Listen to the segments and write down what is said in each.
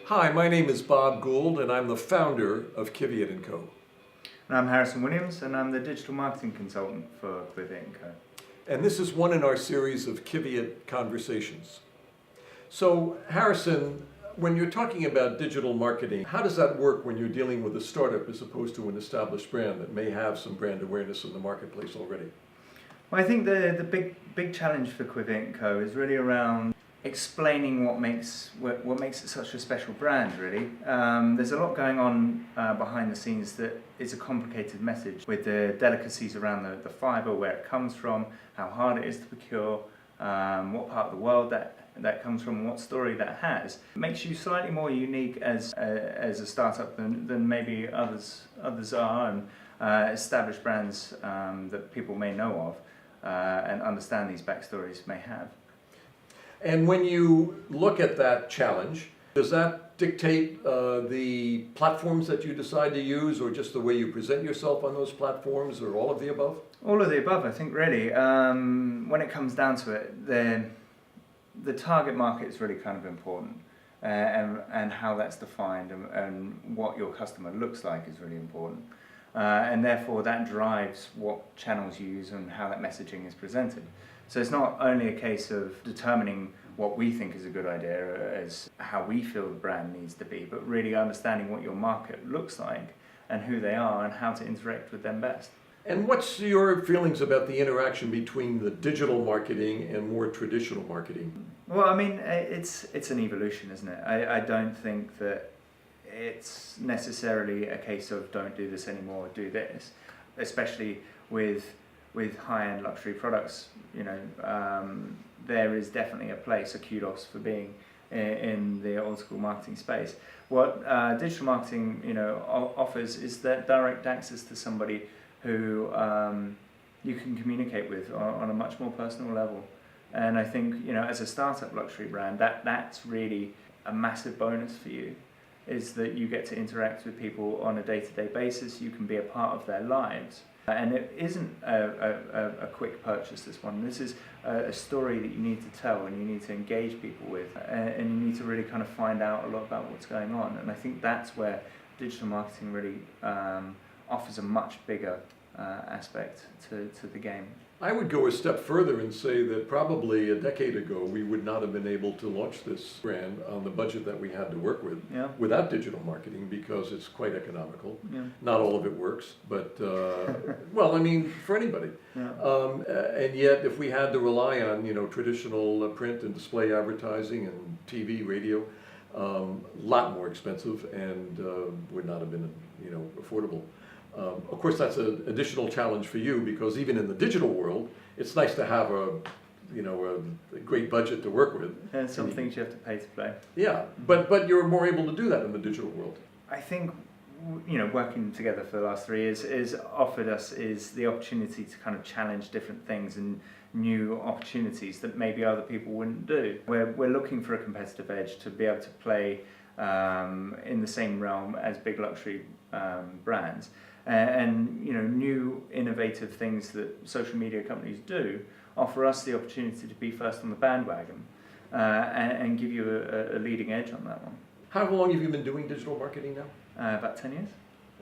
Hi, my name is Bob Gould, and I'm the founder of Qiviut & Co. And I'm Harrison Williams, and I'm the digital marketing consultant for Qiviut & Co. And this is one in our series of Qiviut Conversations. So, Harrison, when you're talking about digital marketing, how does that work when you're dealing with a startup as opposed to an established brand that may have some brand awareness in the marketplace already? Well, I think the big challenge for Qiviut & Co. is really around explaining what makes it such a special brand, really. There's a lot going on behind the scenes that is a complicated message with the delicacies around the fibre, where it comes from, how hard it is to procure, what part of the world that comes from, and what story that has. It makes you slightly more unique as a startup than maybe others are, and established brands that people may know of and understand these backstories may have. And when you look at that challenge, does that dictate the platforms that you decide to use, or just the way you present yourself on those platforms, or all of the above? All of the above, I think, really. When it comes down to it, the target market is really kind of important, and how that's defined and what your customer looks like is really important. And therefore that drives what channels you use and how that messaging is presented. So it's not only a case of determining what we think is a good idea as how we feel the brand needs to be, but really understanding what your market looks like and who they are and how to interact with them best. And what's your feelings about the interaction between the digital marketing and more traditional marketing? Well, I mean, it's an evolution, isn't it? I don't think that it's necessarily a case of don't do this anymore, do this, especially with high-end luxury products. You know, there is definitely a place, a kudos for being in the old school marketing space. What digital marketing, offers is that direct access to somebody who you can communicate with on a much more personal level. And I think, as a startup luxury brand, that's really a massive bonus for you, is that you get to interact with people on a day-to-day basis. You can be a part of their lives. And it isn't a quick purchase, this one. This is a story that you need to tell and you need to engage people with, and you need to really kind of find out a lot about what's going on. And I think that's where digital marketing really offers a much bigger aspect to the game. I would go a step further and say that probably a decade ago we would not have been able to launch this brand on the budget that we had to work with without digital marketing, because it's quite economical. Yeah. Not all of it works, but well, I mean, for anybody. Yeah. And yet, if we had to rely on traditional print and display advertising and TV, radio, a lot more expensive and would not have been affordable. Of course, that's an additional challenge for you, because even in the digital world, it's nice to have a great budget to work with. And some things you have to pay to play. Yeah, but you're more able to do that in the digital world. I think, working together for the last 3 years is offered us is the opportunity to kind of challenge different things and new opportunities that maybe other people wouldn't do. We're looking for a competitive edge to be able to play in the same realm as big luxury brands. And new innovative things that social media companies do offer us the opportunity to be first on the bandwagon and give you a leading edge on that one. How long have you been doing digital marketing now? About 10 years.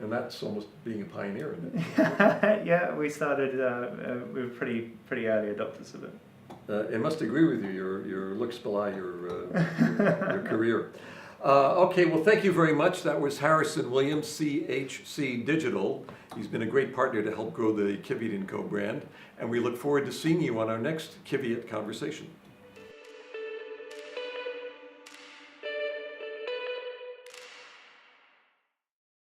And that's almost being a pioneer in it. Yeah, we started, we were pretty early adopters of it. I must agree with you, your looks belie your career. Okay, well, thank you very much. That was Harrison Williams, CHC Digital. He's been a great partner to help grow the Qiviut & Co. brand, and we look forward to seeing you on our next Qiviut Conversation.